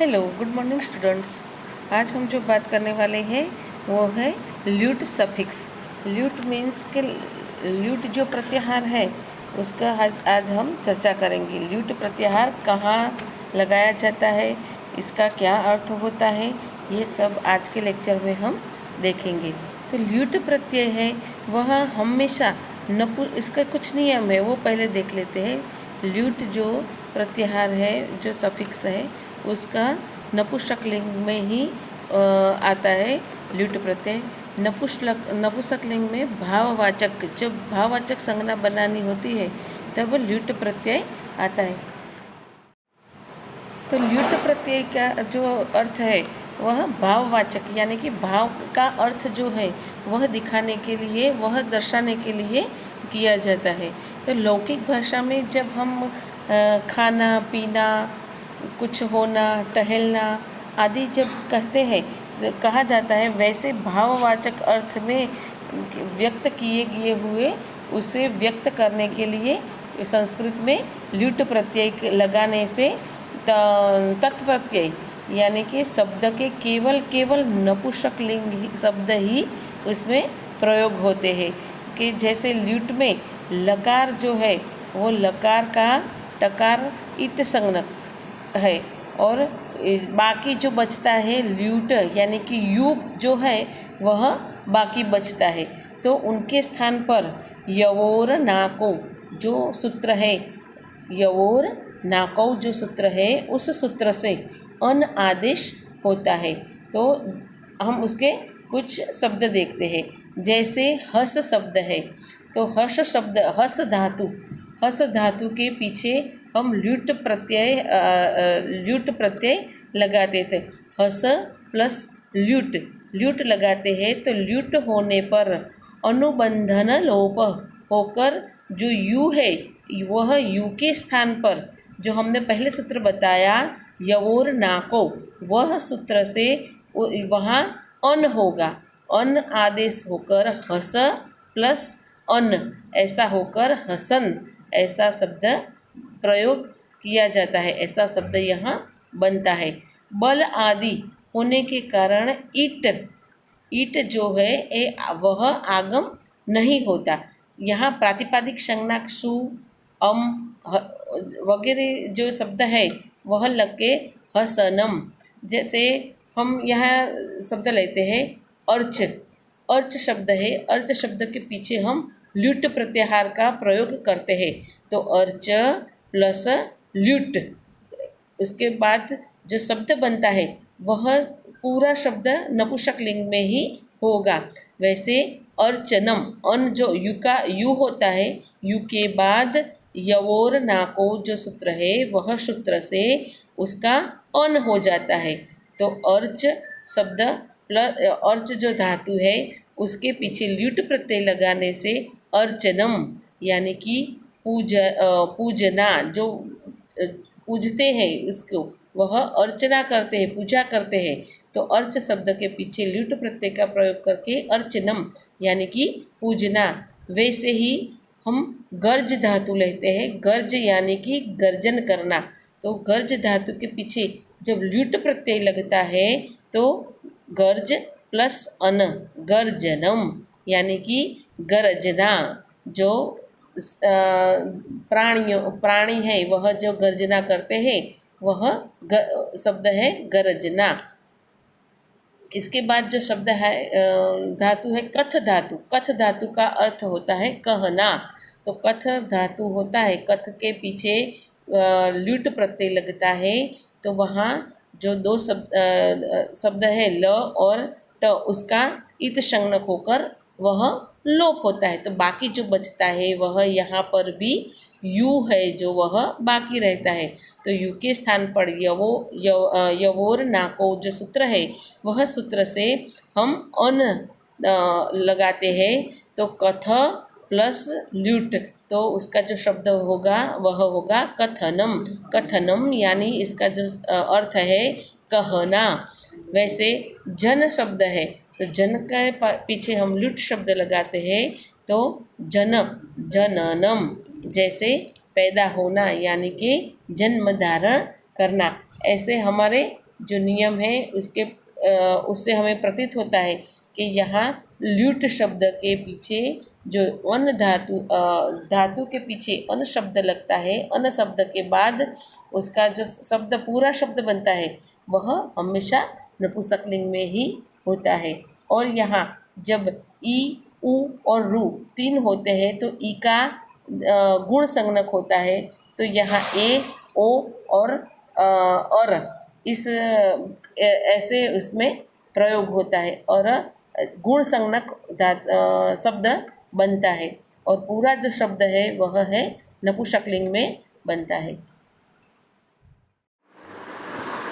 Hello, good morning students. आज हम जो बात करने वाले हैं वो है ल्यूट सफिक्स। ल्यूट मीन्स के ल्यूट जो प्रत्याहार है उसका आज हम चर्चा करेंगे। ल्यूट प्रत्याहार कहाँ लगाया जाता है, इसका क्या अर्थ होता है, ये सब आज के लेक्चर में हम देखेंगे। तो ल्यूट प्रत्यय है वह हमेशा इसका कुछ नियम है वो पहले देख लेते हैं। ल्यूट जो प्रत्याहार है, जो सफिक्स है, उसका नपुंसक लिंग में ही आता है ल्यूट प्रत्यय। नपुंसक लिंग में भाववाचक, जब भाववाचक संज्ञा बनानी होती है तब ल्यूट प्रत्यय आता है। तो ल्यूट प्रत्यय का जो अर्थ है वह भाववाचक, यानी कि भाव का अर्थ जो है वह दिखाने के लिए, वह दर्शाने के लिए किया जाता है। तो लौकिक भाषा में जब हम खाना पीना, कुछ होना, टहलना आदि जब कहते हैं, कहा जाता है, वैसे भाववाचक अर्थ में व्यक्त किए गए हुए उसे व्यक्त करने के लिए संस्कृत में ल्यूट प्रत्यय लगाने से तत्प्रत्यय यानी कि शब्द के केवल नपुंसक लिंग शब्द ही उसमें प्रयोग होते हैं। कि जैसे ल्यूट में लकार जो है वो लकार का टकार इत संज्ञक है, और बाकी जो बचता है ल्यूट यानी कि यू जो है वह बाकी बचता है। तो उनके स्थान पर यवोर नाको जो सूत्र है, यवोर नाको जो सूत्र है, उस सूत्र से अन आदेश होता है। तो हम उसके कुछ शब्द देखते हैं। जैसे हस शब्द है, तो हर्ष शब्द, हस धातु के पीछे हम ल्यूट प्रत्यय लगाते थे। हस प्लस ल्यूट लगाते हैं, तो ल्यूट होने पर अनुबंधन लोप होकर जो यू है वह यू के स्थान पर जो हमने पहले सूत्र बताया यवोर नाको, वह सूत्र से वहाँ अन होगा। अन आदेश होकर हस प्लस अन ऐसा होकर हसन ऐसा शब्द प्रयोग किया जाता है, ऐसा शब्द यहाँ बनता है। बल आदि होने के कारण ईट जो है वह आगम नहीं होता। यहाँ प्रातिपादिक संज्ञा सु, अम वगैरह जो शब्द है वह लग के हसनम। जैसे हम यहाँ शब्द लेते हैं अर्च शब्द है, अर्च शब्द के पीछे हम ल्यूट प्रत्याहार का प्रयोग करते हैं। तो अर्च प्लस ल्यूट, उसके बाद जो शब्द बनता है वह पूरा शब्द नपुंसक लिंग में ही होगा। वैसे अर्चनम, अन जो यू होता है, यू के बाद यवोर नाको जो सूत्र है वह सूत्र से उसका अन हो जाता है। तो अर्च शब्द प्लस अर्च जो धातु है उसके पीछे ल्यूट प्रत्यय लगाने से अर्चनम यानी कि पूजना, जो पूजते हैं उसको, वह अर्चना करते हैं, पूजा करते हैं। तो अर्च शब्द के पीछे ल्यूट प्रत्यय का प्रयोग करके अर्चनम यानी कि पूजना। वैसे ही हम गर्ज धातु लेते हैं, गर्ज यानी कि गर्जन करना। तो गर्ज धातु के पीछे जब ल्यूट प्रत्यय लगता है तो गर्ज प्लस अन गर्जनम यानी कि गरजना। जो प्राणी है वह जो गर्जना करते हैं वह शब्द है गरजना। इसके बाद जो शब्द है धातु है कथ धातु। कथ धातु का अर्थ होता है कहना। तो कथ धातु होता है, कथ के पीछे ल्यूट प्रत्यय लगता है, तो वहाँ जो दो शब्द है ल और ट, उसका इत संज्ञक होकर वह लोप होता है। तो बाकी जो बचता है वह यहाँ पर भी यू है जो वह बाकी रहता है। तो यू के स्थान पर यवोर नाको जो सूत्र है वह सूत्र से हम अन लगाते हैं। तो कथ प्लस ल्यूट, तो उसका जो शब्द होगा वह होगा कथनम यानी इसका जो अर्थ है कहना। वैसे जन शब्द है, तो जन के पीछे हम ल्यूट शब्द लगाते हैं, तो जननम जैसे पैदा होना यानी कि जन्म धारण करना। ऐसे हमारे जो नियम है उससे हमें प्रतीत होता है कि यहाँ ल्यूट शब्द के पीछे जो अन धातु के पीछे अन शब्द लगता है, अन शब्द के बाद उसका जो शब्द पूरा शब्द बनता है वह हमेशा नपुंसकलिंग में ही होता है। और यहाँ जब ई, उ और रु 3 होते हैं तो ई का गुण संज्ञक होता है, तो यहाँ ए, ओ और इस ऐसे उसमें प्रयोग होता है और गुण संज्ञक शब्द बनता है और पूरा जो शब्द है वह है नपुंसकलिंग में बनता है।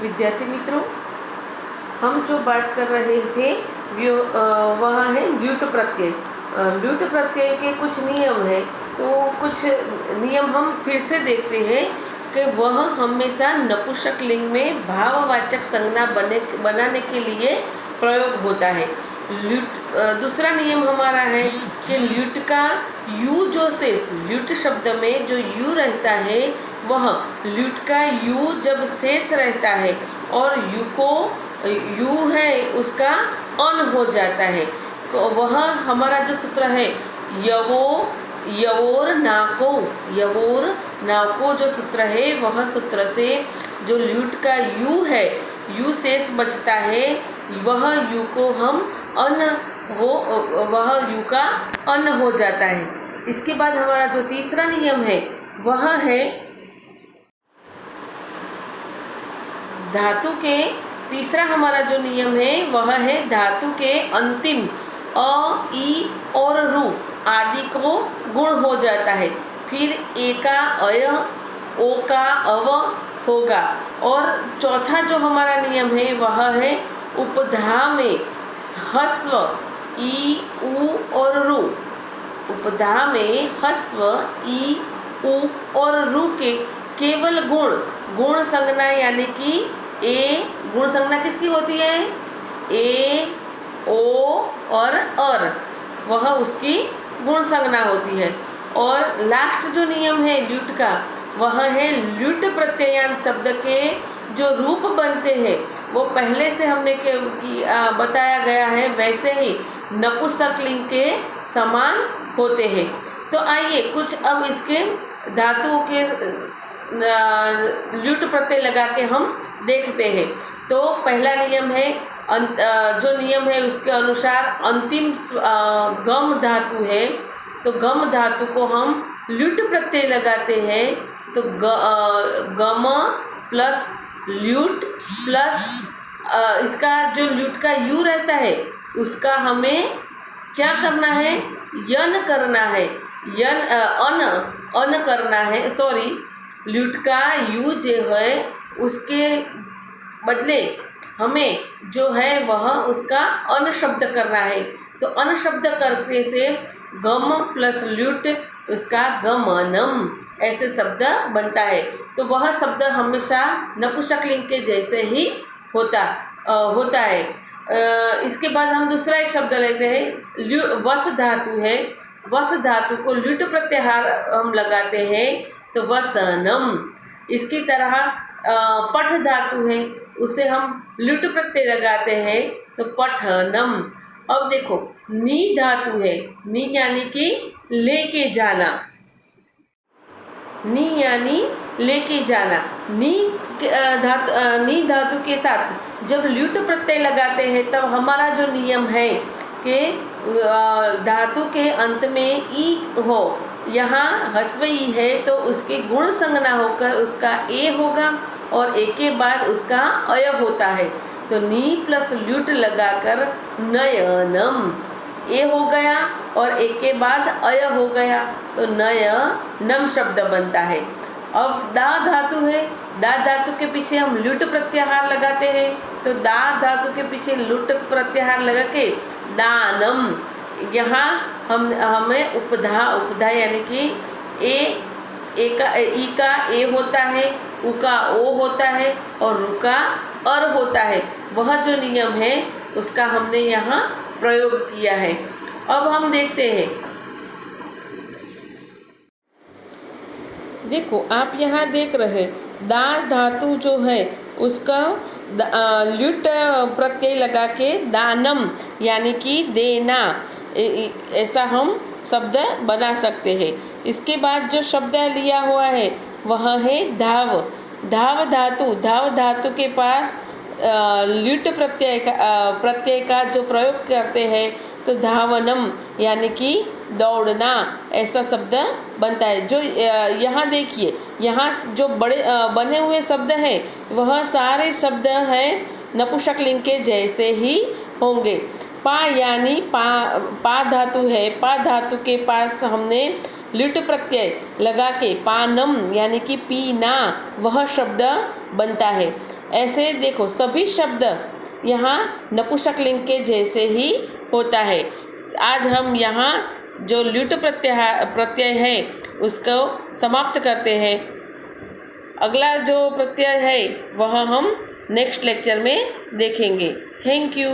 विद्यार्थी मित्रों, हम जो बात कर रहे थे वह है ल्यूट प्रत्यय। ल्यूट प्रत्यय के कुछ नियम हैं, तो कुछ नियम हम फिर से देखते हैं कि वह हमेशा नपुंसकलिंग में भाववाचक संज्ञा बनाने के लिए प्रयोग होता है। दूसरा नियम हमारा है कि ल्यूट का यू जो शेष, ल्यूट शब्द में जो यू रहता है वह ल्यूट का यू जब शेष रहता है और यू है उसका अन हो जाता है, तो वह हमारा जो सूत्र है यवोर नाको जो सूत्र है वह सूत्र से जो ल्यूट का यू है, यू शेष बचता है, वह यू को हम वह यू का अन हो जाता है। इसके बाद हमारा जो तीसरा नियम है वह है धातु के, तीसरा हमारा जो नियम है वह है धातु के अंतिम अ, ई और रु आदि को गुण हो जाता है, फिर ए का अय, ओ का अव होगा। और चौथा जो हमारा नियम है वह है उपधा में ह्रस्व ई, उ और रु, उपधा में ह्रस्व ई, उ और रु के केवल गुण संज्ञा यानी कि ए, गुण संज्ञा किसकी होती है? ए, ओ और अर, वह उसकी गुण संज्ञा होती है। और लास्ट जो नियम है ल्यूट का वह है ल्यूट प्रत्ययांत शब्द के जो रूप बनते हैं वो पहले से हमने बताया गया है वैसे ही नपुंसकलिंग के समान होते हैं। तो आइए कुछ अब इसके धातुओं के ल्यूट प्रत्यय लगा के हम देखते हैं। तो पहला नियम है जो नियम है उसके अनुसार अंतिम गम धातु है, तो गम धातु को हम ल्यूट प्रत्यय लगाते हैं, तो गम प्लस ल्यूट प्लस इसका जो ल्यूट का यू रहता है उसका हमें क्या करना है? यन करना है, अन करना है, सॉरी, ल्यूट का यू जो है उसके बदले हमें जो है वह उसका अन शब्द करना है। तो अन शब्द करने से गम प्लस ल्यूट उसका गमनम ऐसे शब्द बनता है। तो वह शब्द हमेशा नपुंसकलिंग के जैसे ही होता है। इसके बाद हम दूसरा एक शब्द लेते हैं, वस धातु है, वस धातु को ल्यूट प्रत्याहार हम लगाते हैं तो वसनम। इसकी तरह पठ धातु है उसे हम ल्यूट प्रत्यय लगाते हैं तो पठनम। अब देखो नी धातु है, नी यानी कि लेके जाना, नी यानी लेके जाना। नी धातु के साथ जब ल्यूट प्रत्यय लगाते हैं तब हमारा जो नियम है कि धातु के अंत में ई हो, यहाँ ह्रस्व ई है तो उसके गुण संज्ञा होकर उसका ए होगा और ए के बाद उसका अय होता है। तो नी प्लस ल्यूट लगाकर नयनम, ए हो गया और ए के बाद अय हो गया तो नयनम शब्द बनता है। अब दा धातु है, दा धातु के पीछे हम ल्यूट प्रत्याहार लगाते हैं, तो दा धातु के पीछे ल्यूट प्रत्याहार लगा के दानम। यहाँ हमें उपधा यानी कि ई का ए होता है, उ का ओ होता है और रु का अर होता है, वह जो नियम है उसका हमने यहाँ प्रयोग किया है। अब हम देखते हैं, देखो आप यहाँ देख रहे दा धातु जो है उसका ल्युट प्रत्यय लगा के दानम यानी कि देना, ऐसा हम शब्द बना सकते हैं। इसके बाद जो शब्द लिया हुआ है वह है धाव। धाव धातु के पास ल्युट प्रत्यय का जो प्रयोग करते हैं तो धावनम यानी कि दौड़ना, ऐसा शब्द बनता है। जो यहाँ देखिए, यहाँ जो बने हुए शब्द हैं वह सारे शब्द हैं नपुंसकलिंग के जैसे ही होंगे। पा यानी पा धातु है, पा धातु के पास हमने ल्युट प्रत्यय लगा के पानम यानी कि पीना, वह शब्द बनता है। ऐसे देखो सभी शब्द यहाँ नपुंसकलिंग के जैसे ही होता है। आज हम यहाँ जो ल्युट प्रत्यय है उसको समाप्त करते हैं। अगला जो प्रत्यय है वह हम नेक्स्ट लेक्चर में देखेंगे। Thank you.